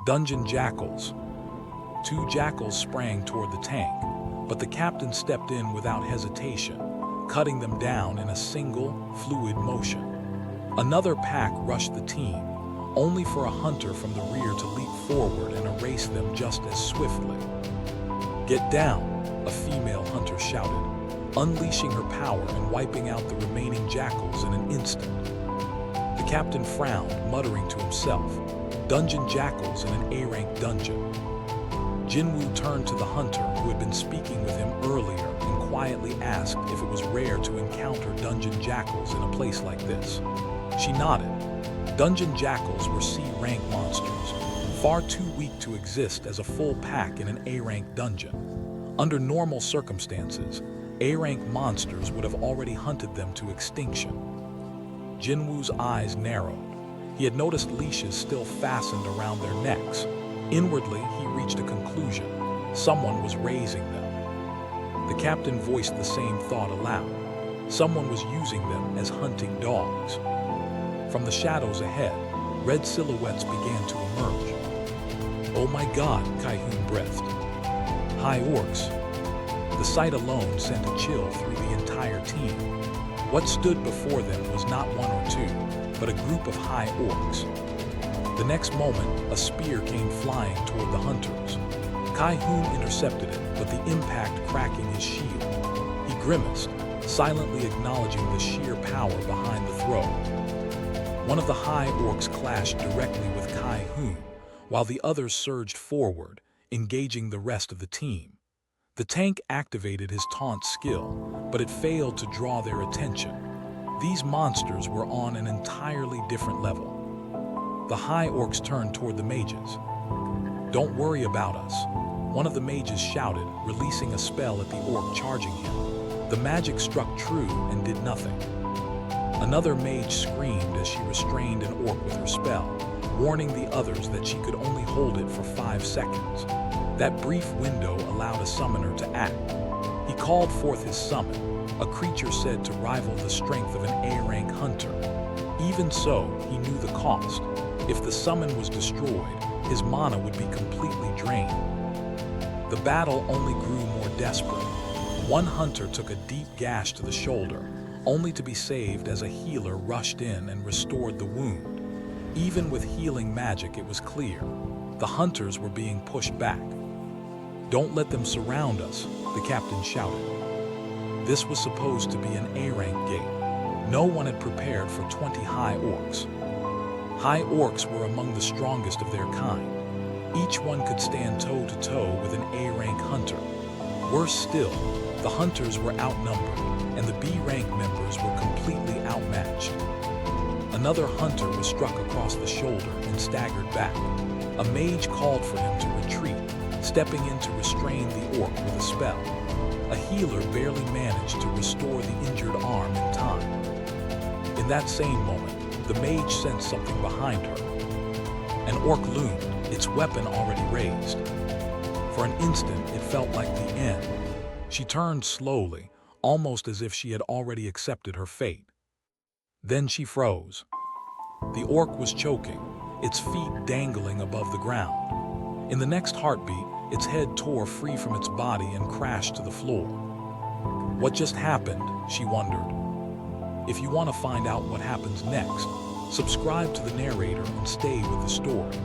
Dungeon jackals. Two jackals sprang toward the tank, but the captain stepped in without hesitation, cutting them down in a single, fluid motion. Another pack rushed the team, only for a hunter from the rear to leap forward and erase them just as swiftly. "Get down," a female hunter shouted, unleashing her power and wiping out the remaining jackals in an instant. The captain frowned, muttering to himself, "Dungeon jackals in an A-rank dungeon." Jinwoo turned to the hunter who had been speaking with him earlier and quietly asked if it was rare to encounter dungeon jackals in a place like this. She nodded. Dungeon jackals were C-rank monsters, far too weak to exist as a full pack in an A-rank dungeon. Under normal circumstances, A-rank monsters would have already hunted them to extinction. Jinwoo's eyes narrowed. He had noticed leashes still fastened around their necks. Inwardly, he reached a conclusion. Someone was raising them. The captain voiced the same thought aloud. Someone was using them as hunting dogs. From the shadows ahead, red silhouettes began to emerge. "Oh my God," Kai-hoon breathed. "High orcs." The sight alone sent a chill through the entire team. What stood before them was not one or two, but a group of high orcs. The next moment, a spear came flying toward the hunters. Kai-hoon intercepted it, but the impact cracking his shield. He grimaced, silently acknowledging the sheer power behind the throw. One of the high orcs clashed directly with Kai-hoon, while the others surged forward, engaging the rest of the team. The tank activated his taunt skill, but it failed to draw their attention. These monsters were on an entirely different level. The high orcs turned toward the mages. "Don't worry about us," one of the mages shouted, releasing a spell at the orc charging him. The magic struck true and did nothing. Another mage screamed as she restrained an orc with her spell, warning the others that she could only hold it for 5 seconds. That brief window allowed a summoner to act. He called forth his summon, a creature said to rival the strength of an A-rank hunter. Even so, he knew the cost. If the summon was destroyed, his mana would be completely drained. The battle only grew more desperate. One hunter took a deep gash to the shoulder, only to be saved as a healer rushed in and restored the wound. Even with healing magic, it was clear. The hunters were being pushed back. "Don't let them surround us," the captain shouted. This was supposed to be an A-rank gate. No one had prepared for 20 high orcs. High orcs were among the strongest of their kind. Each one could stand toe-to-toe with an A-rank hunter. Worse still, the hunters were outnumbered, and the B-rank members were completely outmatched. Another hunter was struck across the shoulder and staggered back. A mage called for him to retreat, stepping in to restrain the orc with a spell. A healer barely managed to restore the injured arm in time. In that same moment, the mage sensed something behind her. An orc loomed, its weapon already raised. For an instant, it felt like the end. She turned slowly, almost as if she had already accepted her fate. Then she froze. The orc was choking, its feet dangling above the ground. In the next heartbeat, its head tore free from its body and crashed to the floor. What just happened, she wondered. If you want to find out what happens next, subscribe to the narrator and stay with the story.